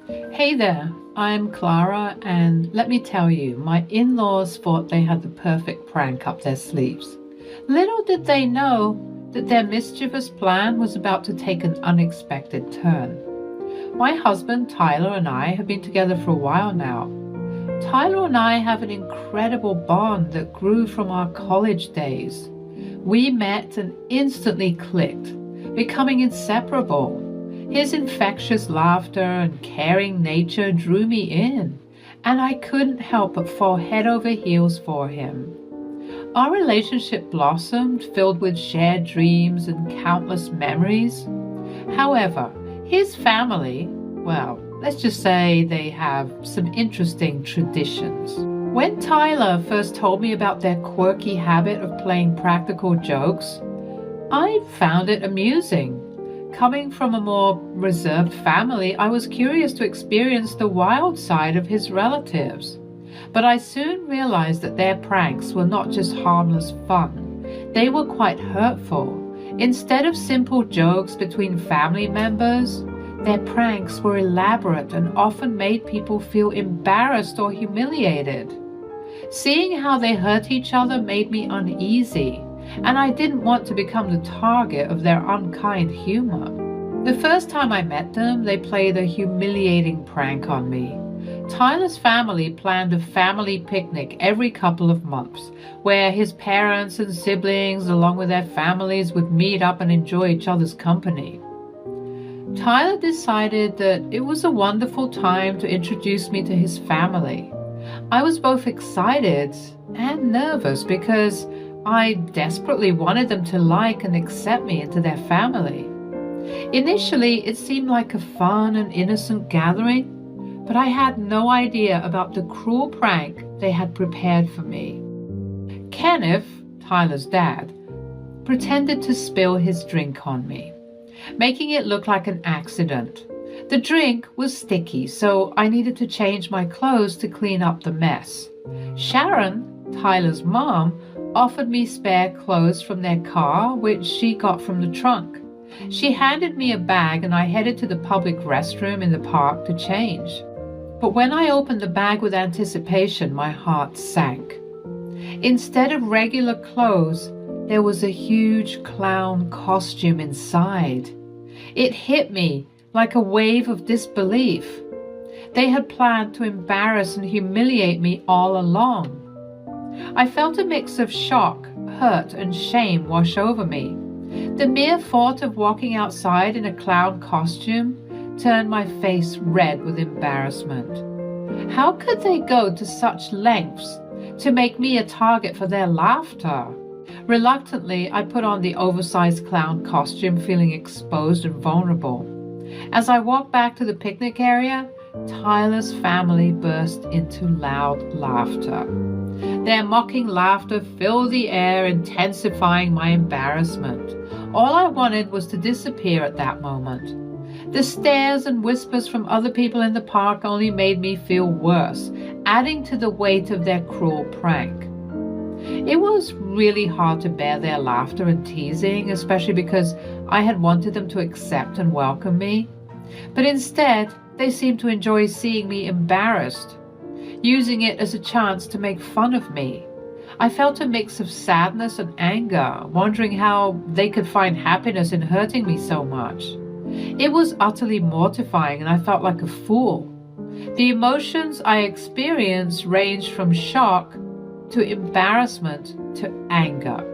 Hey there, I'm Clara, and let me tell you, my in-laws thought they had the perfect prank up their sleeves. Little did they know that their mischievous plan was about to take an unexpected turn. My husband, Tyler, and I have been together for a while now. Tyler and I have an incredible bond that grew from our college days. We met and instantly clicked, becoming inseparable. His infectious laughter and caring nature drew me in, and I couldn't help but fall head over heels for him. Our relationship blossomed, filled with shared dreams and countless memories. However, his family, well, let's just say they have some interesting traditions. When Tyler first told me about their quirky habit of playing practical jokes, I found it amusing. Coming from a more reserved family, I was curious to experience the wild side of his relatives. But I soon realized that their pranks were not just harmless fun. They were quite hurtful. Instead of simple jokes between family members, their pranks were elaborate and often made people feel embarrassed or humiliated. Seeing how they hurt each other made me uneasy, and I didn't want to become the target of their unkind humor. The first time I met them, they played a humiliating prank on me. Tyler's family planned a family picnic every couple of months, where his parents and siblings, along with their families, would meet up and enjoy each other's company. Tyler decided that it was a wonderful time to introduce me to his family. I was both excited and nervous because I desperately wanted them to like and accept me into their family. Initially, it seemed like a fun and innocent gathering, but I had no idea about the cruel prank they had prepared for me. Kenneth, Tyler's dad, pretended to spill his drink on me, making it look like an accident. The drink was sticky, so I needed to change my clothes to clean up the mess. Sharon, Tyler's mom, offered me spare clothes from their car, which she got from the trunk. She handed me a bag and I headed to the public restroom in the park to change. But when I opened the bag with anticipation, my heart sank. Instead of regular clothes, there was a huge clown costume inside. It hit me like a wave of disbelief. They had planned to embarrass and humiliate me all along. I felt a mix of shock, hurt, and shame wash over me. The mere thought of walking outside in a clown costume turned my face red with embarrassment. How could they go to such lengths to make me a target for their laughter? Reluctantly, I put on the oversized clown costume, feeling exposed and vulnerable. As I walked back to the picnic area, Tyler's family burst into loud laughter. Their mocking laughter filled the air, intensifying my embarrassment. All I wanted was to disappear at that moment. The stares and whispers from other people in the park only made me feel worse, adding to the weight of their cruel prank. It was really hard to bear their laughter and teasing, especially because I had wanted them to accept and welcome me. But instead, they seemed to enjoy seeing me embarrassed, using it as a chance to make fun of me. I felt a mix of sadness and anger, wondering how they could find happiness in hurting me so much. It was utterly mortifying, and I felt like a fool. The emotions I experienced ranged from shock to embarrassment to anger.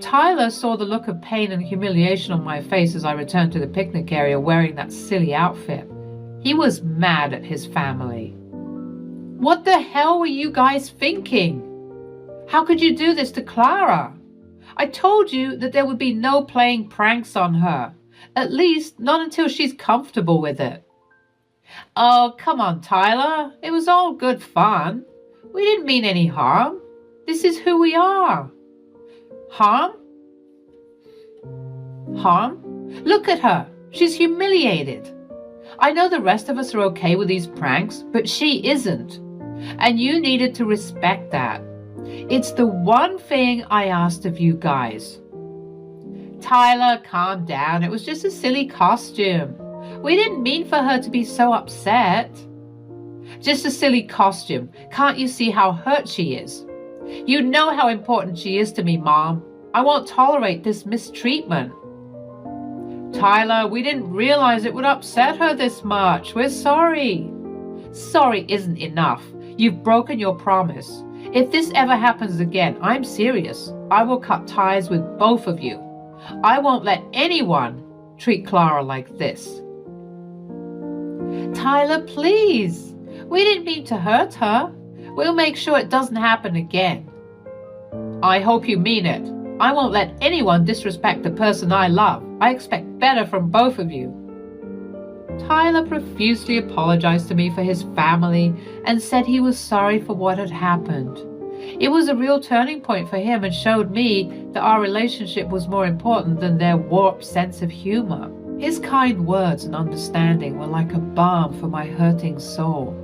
Tyler saw the look of pain and humiliation on my face as I returned to the picnic area wearing that silly outfit. He was mad at his family. What the hell were you guys thinking? How could you do this to Clara? I told you that there would be no playing pranks on her. At least not until she's comfortable with it. Oh, come on, Tyler. It was all good fun. We didn't mean any harm. This is who we are. Harm? Harm? Look at her. She's humiliated. I know the rest of us are okay with these pranks, but she isn't. And you needed to respect that. It's the one thing I asked of you guys. Tyler, calm down. It was just a silly costume. We didn't mean for her to be so upset. Just a silly costume. Can't you see how hurt she is? You know how important she is to me, Mom. I won't tolerate this mistreatment. Tyler, we didn't realize it would upset her this much. We're sorry. Sorry isn't enough. You've broken your promise. If this ever happens again, I'm serious. I will cut ties with both of you. I won't let anyone treat Clara like this. Tyler, please. We didn't mean to hurt her. We'll make sure it doesn't happen again. I hope you mean it. I won't let anyone disrespect the person I love. I expect better from both of you. Tyler profusely apologized to me for his family and said he was sorry for what had happened. It was a real turning point for him and showed me that our relationship was more important than their warped sense of humor. His kind words and understanding were like a balm for my hurting soul,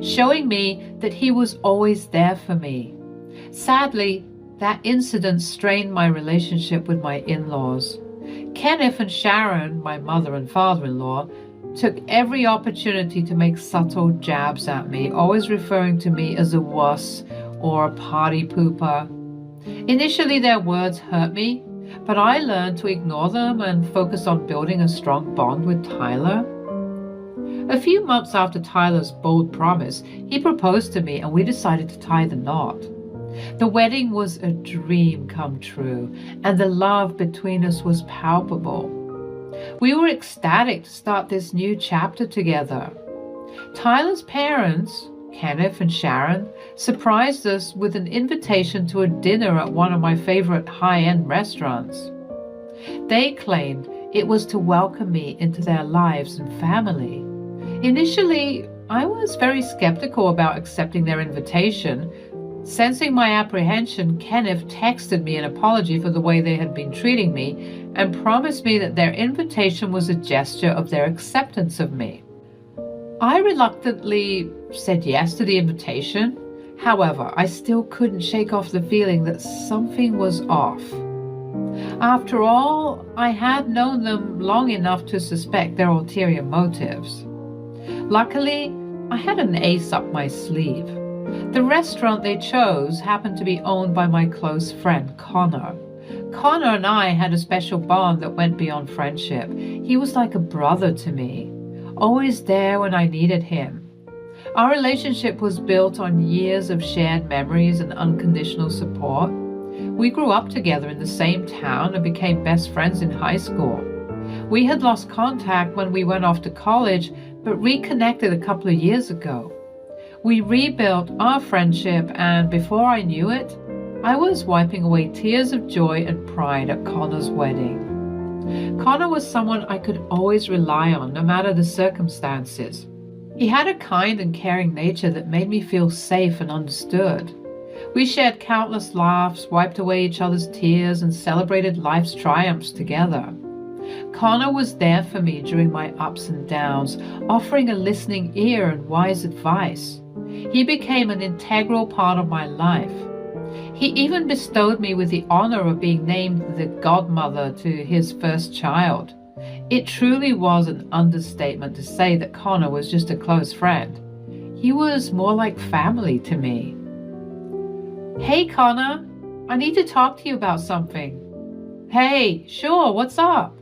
showing me that he was always there for me. Sadly, that incident strained my relationship with my in-laws. Kenneth and Sharon, my mother and father-in-law, took every opportunity to make subtle jabs at me, always referring to me as a wuss or a party pooper. Initially, their words hurt me, but I learned to ignore them and focus on building a strong bond with Tyler. A few months after Tyler's bold promise, he proposed to me and we decided to tie the knot. The wedding was a dream come true, and the love between us was palpable. We were ecstatic to start this new chapter together. Tyler's parents, Kenneth and Sharon, surprised us with an invitation to a dinner at one of my favorite high-end restaurants. They claimed it was to welcome me into their lives and family. Initially, I was very skeptical about accepting their invitation. Sensing my apprehension, Kenneth texted me an apology for the way they had been treating me and promised me that their invitation was a gesture of their acceptance of me. I reluctantly said yes to the invitation. However, I still couldn't shake off the feeling that something was off. After all, I had known them long enough to suspect their ulterior motives. Luckily, I had an ace up my sleeve. The restaurant they chose happened to be owned by my close friend, Connor. Connor and I had a special bond that went beyond friendship. He was like a brother to me, always there when I needed him. Our relationship was built on years of shared memories and unconditional support. We grew up together in the same town and became best friends in high school. We had lost contact when we went off to college, but reconnected a couple of years ago. We rebuilt our friendship, and before I knew it, I was wiping away tears of joy and pride at Connor's wedding. Connor was someone I could always rely on, no matter the circumstances. He had a kind and caring nature that made me feel safe and understood. We shared countless laughs, wiped away each other's tears, and celebrated life's triumphs together. Connor was there for me during my ups and downs, offering a listening ear and wise advice. He became an integral part of my life. He even bestowed me with the honor of being named the godmother to his first child. It truly was an understatement to say that Connor was just a close friend. He was more like family to me. Hey, Connor, I need to talk to you about something. Hey, sure, what's up?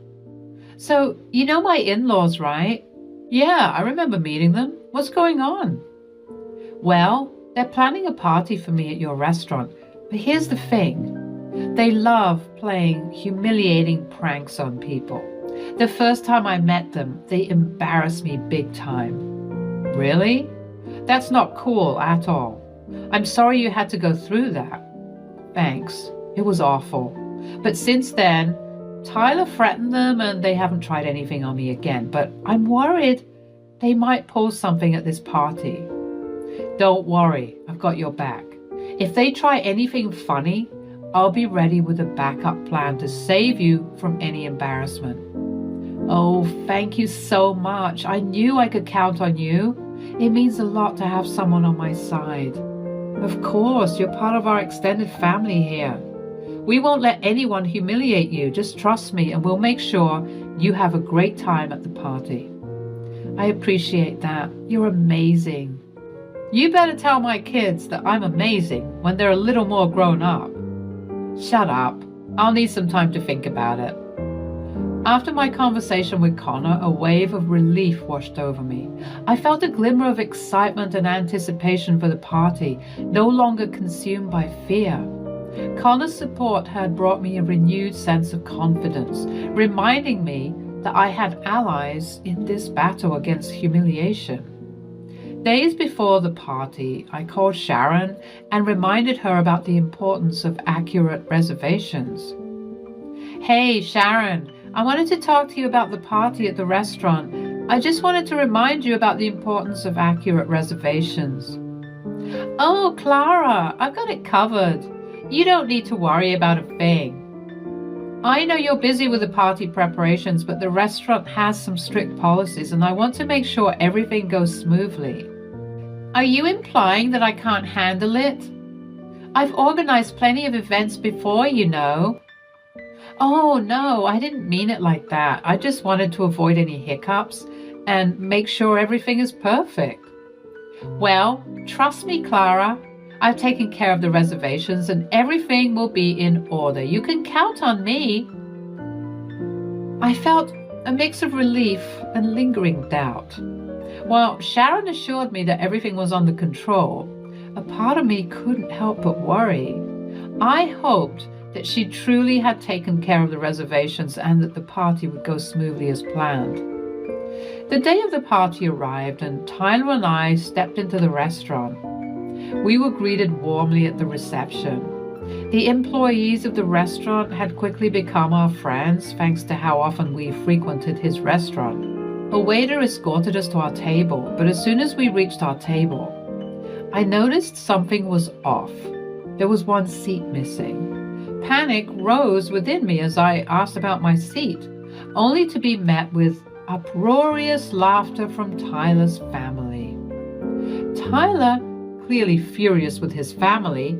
So, you know my in-laws, right? Yeah, I remember meeting them. What's going on? Well, they're planning a party for me at your restaurant, but here's the thing. They love playing humiliating pranks on people. The first time I met them, they embarrassed me big time. Really? That's not cool at all. I'm sorry you had to go through that. Thanks. It was awful. But since then, Tyler threatened them and they haven't tried anything on me again, but I'm worried they might pull something at this party. Don't worry, I've got your back. If they try anything funny, I'll be ready with a backup plan to save you from any embarrassment. Oh, thank you so much. I knew I could count on you. It means a lot to have someone on my side. Of course, you're part of our extended family here. We won't let anyone humiliate you. Just trust me and we'll make sure you have a great time at the party. I appreciate that. You're amazing. You better tell my kids that I'm amazing when they're a little more grown up. Shut up. I'll need some time to think about it. After my conversation with Connor, a wave of relief washed over me. I felt a glimmer of excitement and anticipation for the party, no longer consumed by fear. Connor's support had brought me a renewed sense of confidence, reminding me that I had allies in this battle against humiliation. Days before the party, I called Sharon and reminded her about the importance of accurate reservations. Hey, Sharon, I wanted to talk to you about the party at the restaurant. I just wanted to remind you about the importance of accurate reservations. Oh, Clara, I've got it covered. You don't need to worry about a thing. I know you're busy with the party preparations, but the restaurant has some strict policies and I want to make sure everything goes smoothly. Are you implying that I can't handle it? I've organized plenty of events before, you know. Oh, no, I didn't mean it like that. I just wanted to avoid any hiccups and make sure everything is perfect. Well, trust me, Clara. I've taken care of the reservations and everything will be in order. You can count on me. I felt a mix of relief and lingering doubt. While Sharon assured me that everything was under control, a part of me couldn't help but worry. I hoped that she truly had taken care of the reservations and that the party would go smoothly as planned. The day of the party arrived and Tyler and I stepped into the restaurant. We were greeted warmly at the reception. The employees of the restaurant had quickly become our friends thanks to how often we frequented his restaurant. A waiter escorted us to our table, but as soon as we reached our table, I noticed something was off. There was one seat missing. Panic rose within me as I asked about my seat, only to be met with uproarious laughter from Tyler's family. Tyler, clearly furious with his family,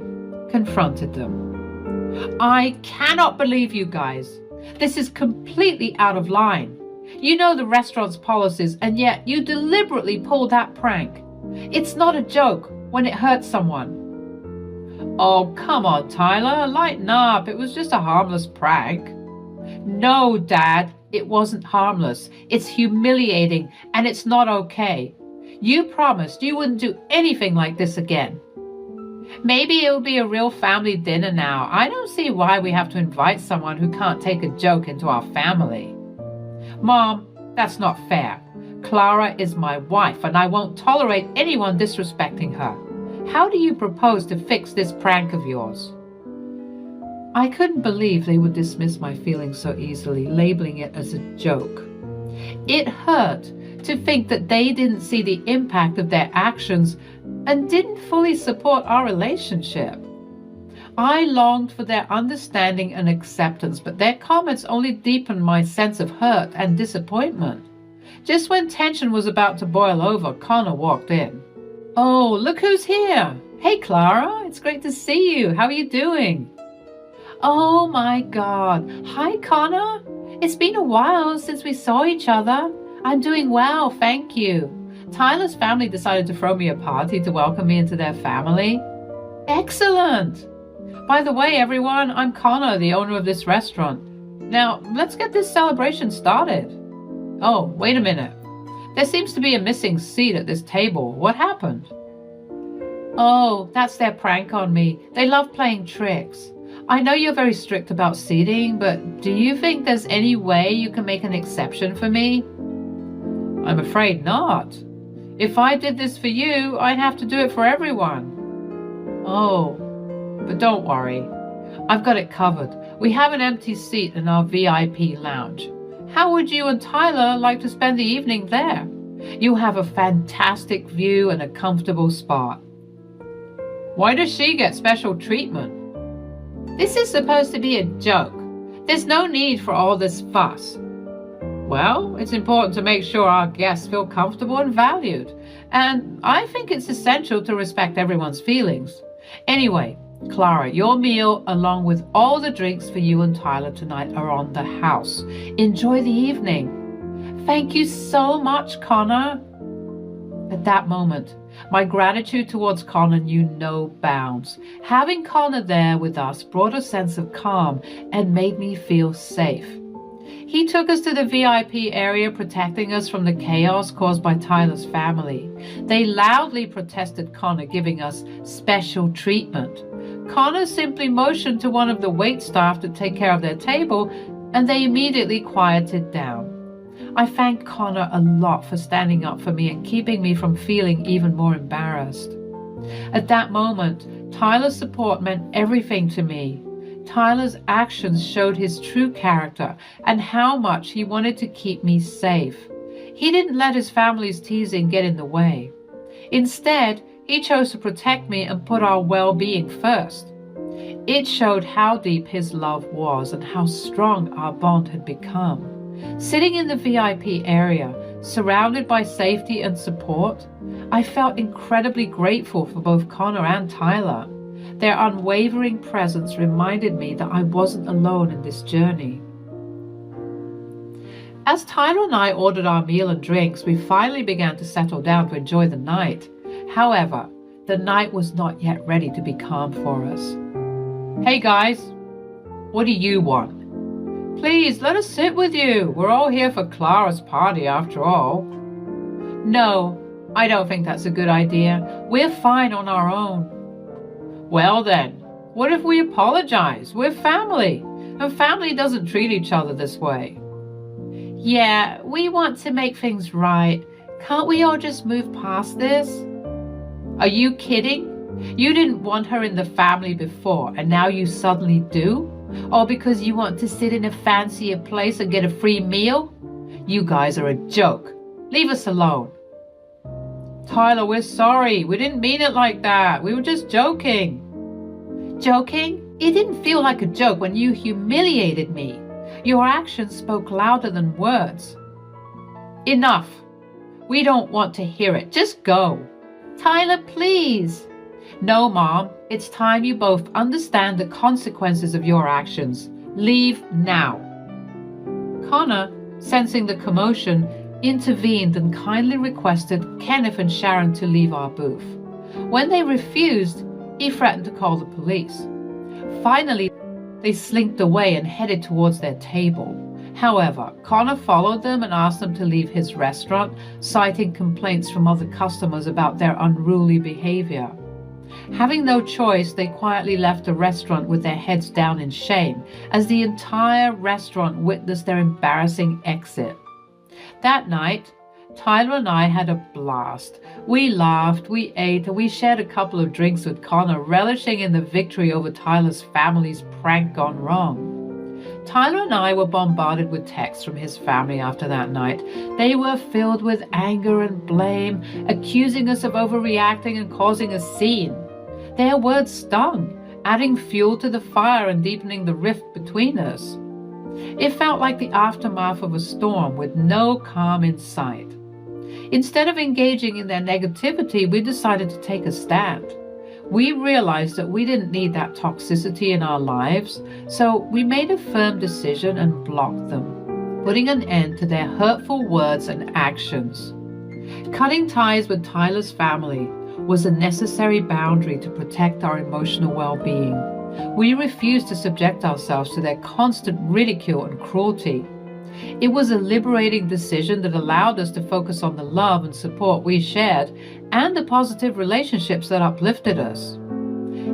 confronted them. I cannot believe you guys. This is completely out of line. You know the restaurant's policies, and yet you deliberately pulled that prank. It's not a joke when it hurts someone. Oh, come on, Tyler, lighten up. It was just a harmless prank. No, Dad, it wasn't harmless. It's humiliating, and it's not okay. You promised you wouldn't do anything like this again. Maybe it'll be a real family dinner now. I don't see why we have to invite someone who can't take a joke into our family. Mom, that's not fair. Clara is my wife, and I won't tolerate anyone disrespecting her. How do you propose to fix this prank of yours? I couldn't believe they would dismiss my feelings so easily, labeling it as a joke. It hurt to think that they didn't see the impact of their actions and didn't fully support our relationship. I longed for their understanding and acceptance, but their comments only deepened my sense of hurt and disappointment. Just when tension was about to boil over, Connor walked in. Oh, look who's here. Hey, Clara, it's great to see you. How are you doing? Oh my God. Hi, Connor. It's been a while since we saw each other. I'm doing well, thank you. Tyler's family decided to throw me a party to welcome me into their family. Excellent. By the way, everyone, I'm Connor, the owner of this restaurant. Now, let's get this celebration started. Oh, wait a minute. There seems to be a missing seat at this table. What happened? Oh, that's their prank on me. They love playing tricks. I know you're very strict about seating, but do you think there's any way you can make an exception for me? I'm afraid not. If I did this for you, I'd have to do it for everyone. Oh, but don't worry. I've got it covered. We have an empty seat in our VIP lounge. How would you and Tyler like to spend the evening there? You have a fantastic view and a comfortable spot. Why does she get special treatment? This is supposed to be a joke. There's no need for all this fuss. Well, it's important to make sure our guests feel comfortable and valued. And I think it's essential to respect everyone's feelings. Anyway, Clara, your meal, along with all the drinks for you and Tyler tonight, are on the house. Enjoy the evening. Thank you so much, Connor. At that moment, my gratitude towards Connor knew no bounds. Having Connor there with us brought a sense of calm and made me feel safe. He took us to the VIP area, protecting us from the chaos caused by Tyler's family. They loudly protested Connor giving us special treatment. Connor simply motioned to one of the wait staff to take care of their table, and they immediately quieted down. I thank Connor a lot for standing up for me and keeping me from feeling even more embarrassed. At that moment, Tyler's support meant everything to me. Tyler's actions showed his true character and how much he wanted to keep me safe. He didn't let his family's teasing get in the way. Instead, he chose to protect me and put our well-being first. It showed how deep his love was and how strong our bond had become. Sitting in the VIP area, surrounded by safety and support, I felt incredibly grateful for both Connor and Tyler. Their unwavering presence reminded me that I wasn't alone in this journey. As Tyler and I ordered our meal and drinks, we finally began to settle down to enjoy the night. However, the night was not yet ready to be calm for us. Hey guys, what do you want? Please, let us sit with you. We're all here for Clara's party after all. No, I don't think that's a good idea. We're fine on our own. Well then, what if we apologize? We're family, and family doesn't treat each other this way. Yeah, we want to make things right. Can't we all just move past this? Are you kidding? You didn't want her in the family before, and now you suddenly do? Or because you want to sit in a fancier place and get a free meal? You guys are a joke. Leave us alone. Tyler, we're sorry. We didn't mean it like that. We were just joking. Joking? It didn't feel like a joke when you humiliated me. Your actions spoke louder than words. Enough. We don't want to hear it. Just go. Tyler, please. No, Mom. It's time you both understand the consequences of your actions. Leave now. Connor, sensing the commotion, intervened and kindly requested Kenneth and Sharon to leave our booth. When they refused, he threatened to call the police. Finally, they slinked away and headed towards their table. However, Connor followed them and asked them to leave his restaurant, citing complaints from other customers about their unruly behavior. Having no choice, they quietly left the restaurant with their heads down in shame, as the entire restaurant witnessed their embarrassing exit. That night, Tyler and I had a blast. We laughed, we ate, and we shared a couple of drinks with Connor, relishing in the victory over Tyler's family's prank gone wrong. Tyler and I were bombarded with texts from his family after that night. They were filled with anger and blame, accusing us of overreacting and causing a scene. Their words stung, adding fuel to the fire and deepening the rift between us. It felt like the aftermath of a storm with no calm in sight. Instead of engaging in their negativity, we decided to take a stand. We realized that we didn't need that toxicity in our lives, so we made a firm decision and blocked them, putting an end to their hurtful words and actions. Cutting ties with Tyler's family was a necessary boundary to protect our emotional well-being. We refused to subject ourselves to their constant ridicule and cruelty. It was a liberating decision that allowed us to focus on the love and support we shared and the positive relationships that uplifted us.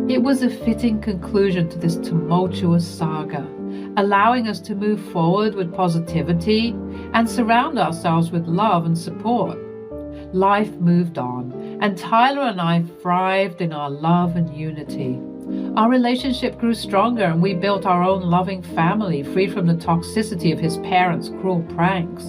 It was a fitting conclusion to this tumultuous saga, allowing us to move forward with positivity and surround ourselves with love and support. Life moved on, and Tyler and I thrived in our love and unity. Our relationship grew stronger, and we built our own loving family, free from the toxicity of his parents' cruel pranks.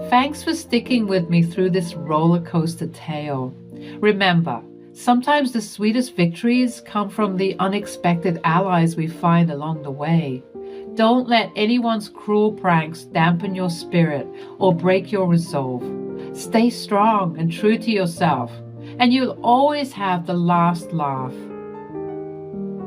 Thanks for sticking with me through this roller coaster tale. Remember, sometimes the sweetest victories come from the unexpected allies we find along the way. Don't let anyone's cruel pranks dampen your spirit or break your resolve. Stay strong and true to yourself, and you'll always have the last laugh.